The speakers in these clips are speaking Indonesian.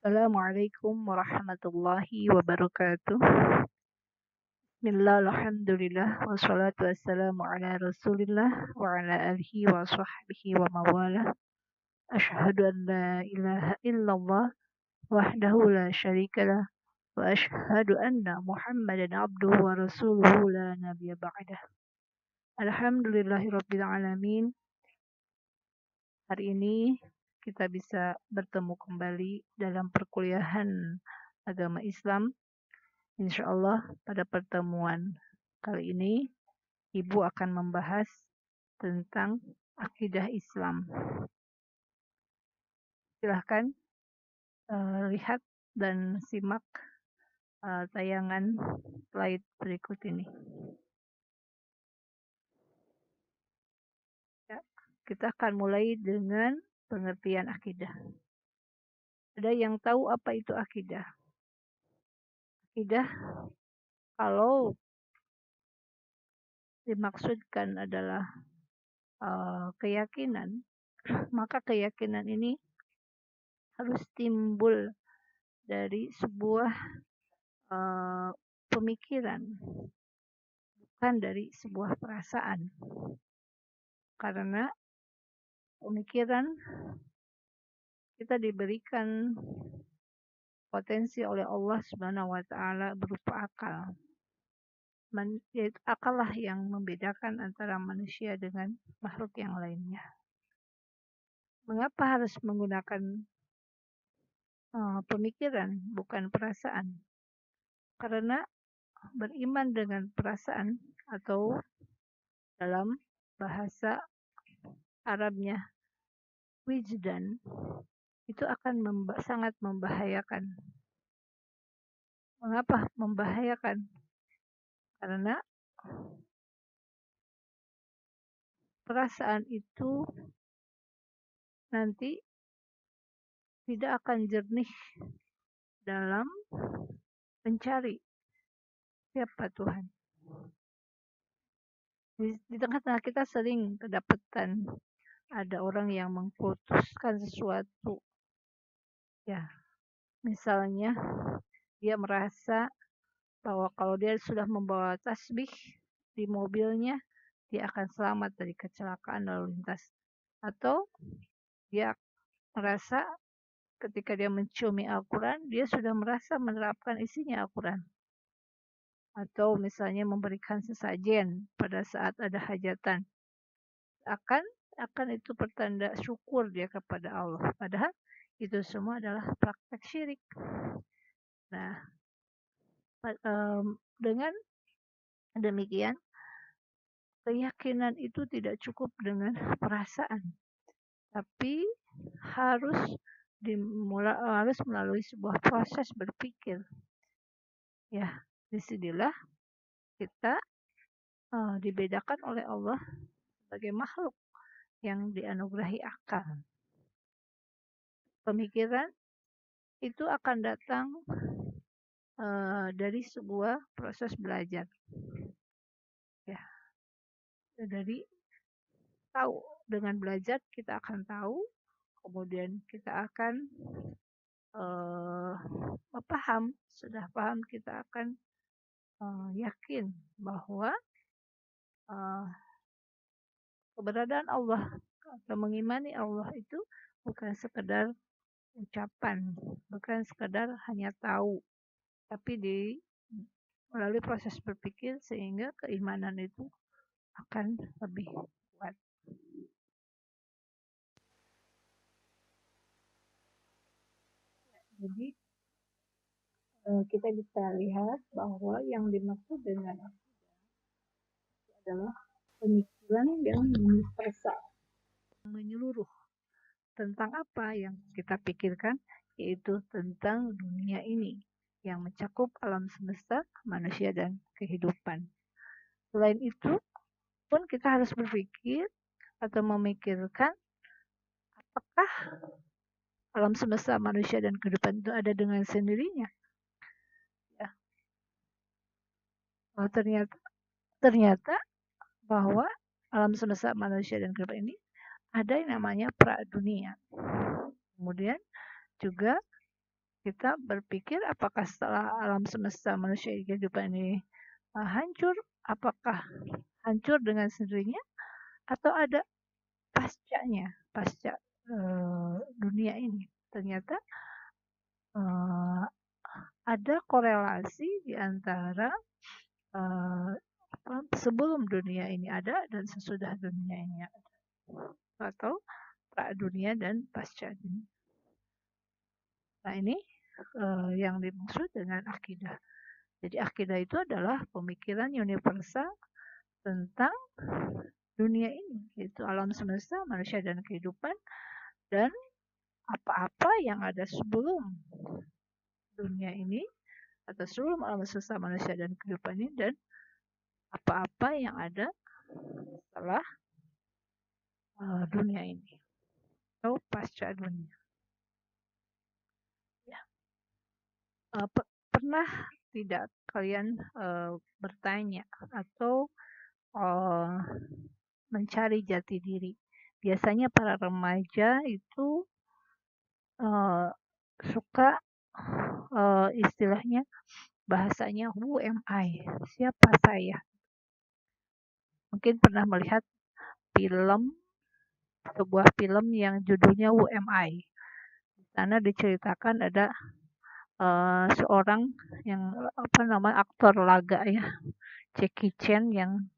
Assalamualaikum warahmatullahi wabarakatuh. Bismillah, alhamdulillah, wassalatu wassalamu ala rasulillah wa ala alihi wa sahbihi wa mawalah. Ashhadu an la ilaha illallah wahdahu la syarikalah wa ashhadu anna Muhammadan abduhu wa rasuluhu la nabiyya ba'dah. Alhamdulillahi rabbil alamin. Hari ini kita bisa bertemu kembali dalam perkuliahan agama Islam. Insya Allah pada pertemuan kali ini Ibu akan membahas tentang akidah Islam. Silahkan lihat dan simak tayangan slide berikut ini. Ya, kita akan mulai dengan pengertian akidah. Ada yang tahu apa itu akidah? Akidah kalau dimaksudkan adalah keyakinan, maka keyakinan ini harus timbul dari sebuah pemikiran, bukan dari sebuah perasaan. Karena pemikiran kita diberikan potensi oleh Allah Subhanahu wa taala berupa akal. Yaitu akallah yang membedakan antara manusia dengan makhluk yang lainnya. Mengapa harus menggunakan pemikiran bukan perasaan? Karena beriman dengan perasaan atau dalam bahasa Arabnya wijdan itu akan sangat membahayakan. Mengapa membahayakan? Karena perasaan itu nanti tidak akan jernih dalam mencari siapa Tuhan. Di tengah-tengah kita sering kedapatan ada orang yang mengkultuskan sesuatu. Ya, misalnya dia merasa bahwa kalau dia sudah membawa tasbih di mobilnya, dia akan selamat dari kecelakaan lalu lintas. Atau dia merasa ketika dia menciumi Al-Quran, dia sudah merasa menerapkan isinya Al-Quran. Atau misalnya memberikan sesajen pada saat ada hajatan. Akan itu pertanda syukur dia kepada Allah. Padahal itu semua adalah praktek syirik. Nah, dengan demikian, keyakinan itu tidak cukup dengan perasaan, tapi harus melalui sebuah proses berpikir. Ya, disinilah kita dibedakan oleh Allah sebagai makhluk yang dianugerahi akal. Pemikiran itu akan datang dari sebuah proses belajar. Ya, dari tahu, dengan belajar kita akan tahu, kemudian kita akan paham, sudah paham kita akan yakin bahwa keberadaan Allah atau mengimani Allah itu bukan sekedar ucapan, bukan sekedar hanya tahu, tapi melalui proses berpikir sehingga keimanan itu akan lebih kuat. Jadi kita bisa lihat bahwa yang dimaksud dengan akidah adalah pemikiran yang universal, menyeluruh tentang apa yang kita pikirkan, yaitu tentang dunia ini yang mencakup alam semesta, manusia, dan kehidupan. Selain itu pun kita harus berpikir atau memikirkan apakah alam semesta, manusia, dan kehidupan itu ada dengan sendirinya. Ya. Ternyata bahwa alam semesta, manusia, dan kehidupan ini ada yang namanya pradunia. Kemudian juga kita berpikir apakah setelah alam semesta manusia kehidupan ini hancur, apakah hancur dengan sendirinya atau ada pascanya, pasca dunia ini. Ternyata ada korelasi di antara sebelum dunia ini ada dan sesudah dunia ini ada, atau pra dunia dan pasca dunia. Nah ini yang dimaksud dengan akidah. Jadi akidah itu adalah pemikiran universal tentang dunia ini, yaitu alam semesta, manusia dan kehidupan, dan apa-apa yang ada sebelum dunia ini atau sebelum alam semesta, manusia dan kehidupan ini, dan apa-apa yang ada setelah dunia ini atau pasca dunia. Ya. Pernah tidak kalian bertanya atau mencari jati diri? Biasanya para remaja itu suka istilahnya bahasanya who am I? Siapa saya? Mungkin pernah melihat sebuah film yang judulnya Who Am I? Di sana diceritakan ada seorang yang aktor laga ya, Jackie Chan, yang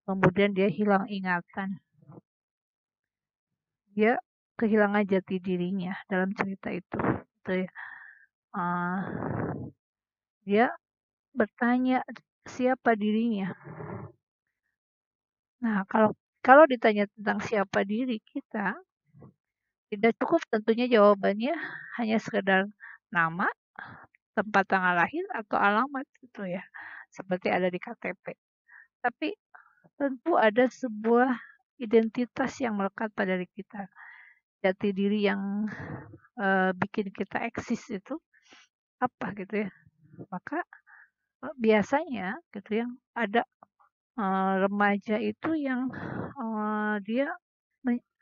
kemudian dia hilang ingatan. Dia kehilangan jati dirinya dalam cerita itu. Dia bertanya siapa dirinya. Nah, kalau ditanya tentang siapa diri kita, tidak cukup tentunya jawabannya hanya sekedar nama, tempat tanggal lahir, atau alamat gitu ya, seperti ada di KTP. Tapi tentu ada sebuah identitas yang melekat pada diri kita. Jati diri yang bikin kita eksis itu apa gitu ya. Maka biasanya gitu yang ada remaja itu yang dia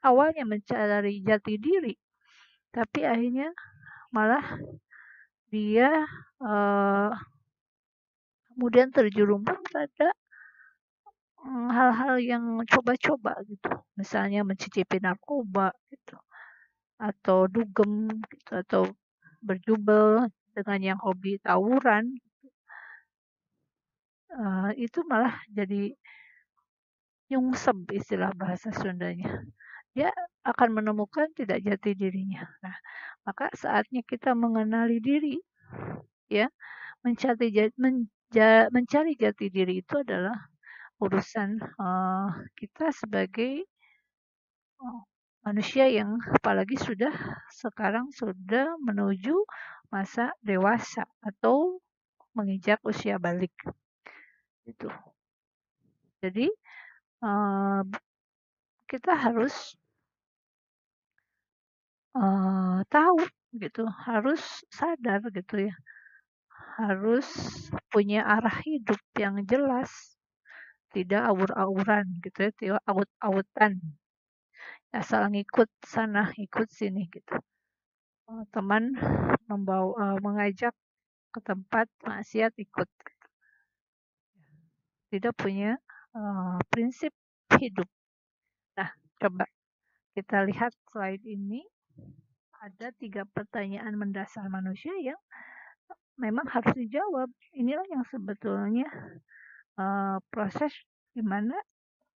awalnya mencari jati diri, tapi akhirnya malah dia kemudian terjerumus pada hal-hal yang coba-coba gitu, misalnya mencicipi narkoba gitu, atau dugem gitu, atau berjubel dengan yang hobi tawuran. Itu malah jadi nyungsep istilah bahasa Sundanya. Dia akan menemukan tidak jati dirinya. Nah, maka saatnya kita mengenali diri, ya, mencari jati diri itu adalah urusan kita sebagai manusia yang apalagi sekarang sudah menuju masa dewasa atau menginjak usia balik. Itu. Jadi kita harus tahu gitu, harus sadar gitu ya, harus punya arah hidup yang jelas, tidak awur-awuran gitu ya, tidak aut-autan, asal ngikut sana ikut sini gitu. Teman mengajak ke tempat maksiat ikut, tidak punya prinsip hidup. Nah, coba kita lihat slide ini. Ada 3 pertanyaan mendasar manusia yang memang harus dijawab. Inilah yang sebetulnya proses di mana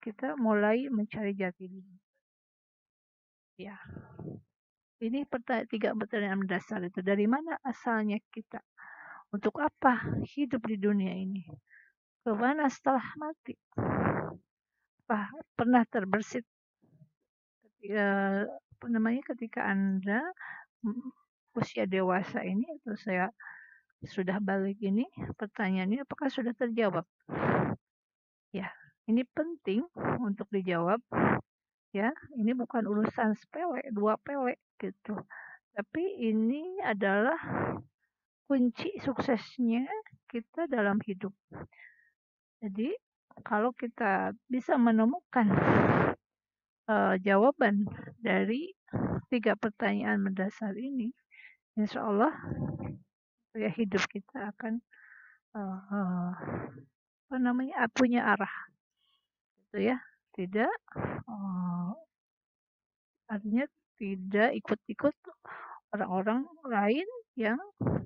kita mulai mencari jati diri. Ya, ini 3 pertanyaan mendasar itu. Dari mana asalnya kita? Untuk apa hidup di dunia ini? Kemana setelah mati? Pernah terbersit ketika Anda usia dewasa ini atau saya sudah balik ini, pertanyaannya apakah sudah terjawab? Ya, ini penting untuk dijawab. Ya, ini bukan urusan sepele, 2 pele gitu. Tapi ini adalah kunci suksesnya kita dalam hidup. Jadi, kalau kita bisa menemukan jawaban dari 3 pertanyaan mendasar ini, insya Allah ya hidup kita akan uh, apa namanya punya arah gitu ya, tidak uh, artinya tidak ikut-ikut orang-orang lain yang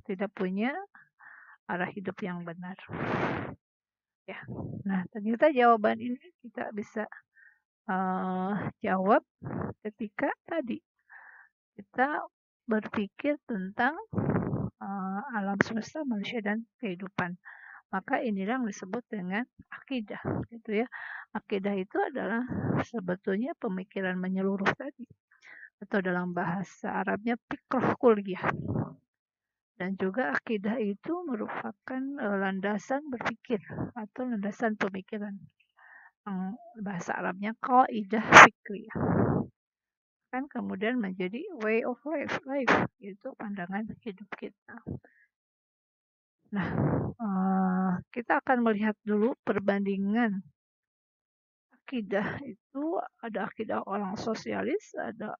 tidak punya arah hidup yang benar ya. Nah ternyata jawaban ini kita bisa jawab ketika tadi kita berpikir tentang alam semesta, manusia dan kehidupan. Maka inilah yang disebut dengan akidah, gitu ya. Akidah itu adalah sebetulnya pemikiran menyeluruh tadi, atau dalam bahasa Arabnya fiqh kulliyah. Dan juga akidah itu merupakan landasan berpikir atau landasan pemikiran. Bahasa Arabnya qaidah fikriyah. Kan kemudian menjadi way of life, itu pandangan hidup kita. Nah, kita akan melihat dulu perbandingan akidah itu. Ada akidah orang sosialis, ada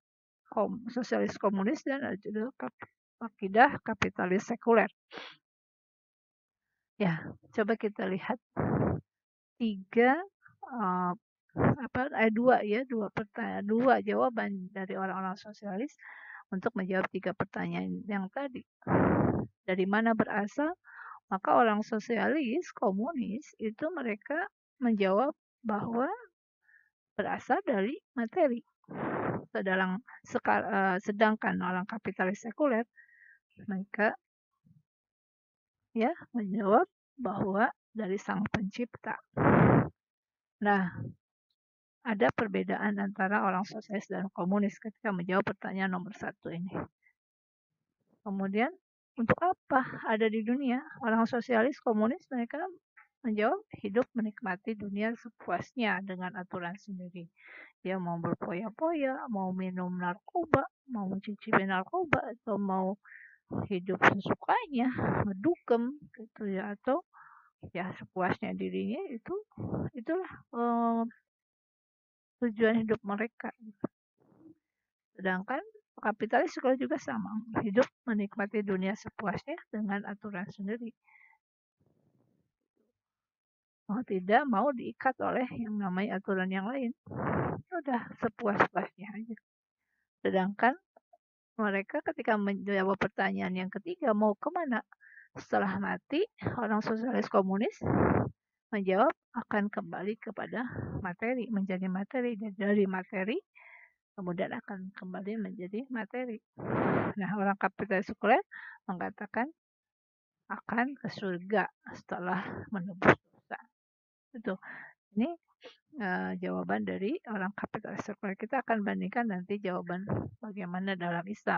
sosialis komunis, dan ada juga akidah kapitalis sekuler. Ya, coba kita lihat dua jawaban dari orang-orang sosialis untuk menjawab 3 pertanyaan yang tadi. Dari mana berasal? Maka orang sosialis, komunis itu mereka menjawab bahwa berasal dari materi. Sedangkan orang kapitalis sekuler mereka ya menjawab bahwa dari sang pencipta. Nah, ada perbedaan antara orang sosialis dan komunis ketika menjawab pertanyaan nomor 1 ini. Kemudian, untuk apa ada di dunia? Orang sosialis, komunis, mereka menjawab hidup menikmati dunia sepuasnya dengan aturan sendiri. Dia mau berpoya-poya, mau minum narkoba, mau mencicipi narkoba, atau mau hidup sesukanya, ngedugem gitu ya, atau ya sepuasnya dirinya, itulah tujuan hidup mereka. Sedangkan kapitalis juga sama, hidup menikmati dunia sepuasnya dengan aturan sendiri. Tidak mau diikat oleh yang namanya aturan yang lain. Udah sepuas-puasnya aja. Sedangkan mereka ketika menjawab pertanyaan yang ketiga, mau kemana setelah mati, orang sosialis komunis menjawab akan kembali kepada materi, menjadi materi, dan dari materi kemudian akan kembali menjadi materi. Nah, orang kapitalis sekuler mengatakan akan ke surga setelah menebus dosa. Itu. Ini jawaban dari orang kapitalis sekuler. Kita akan bandingkan nanti jawaban bagaimana dalam Islam.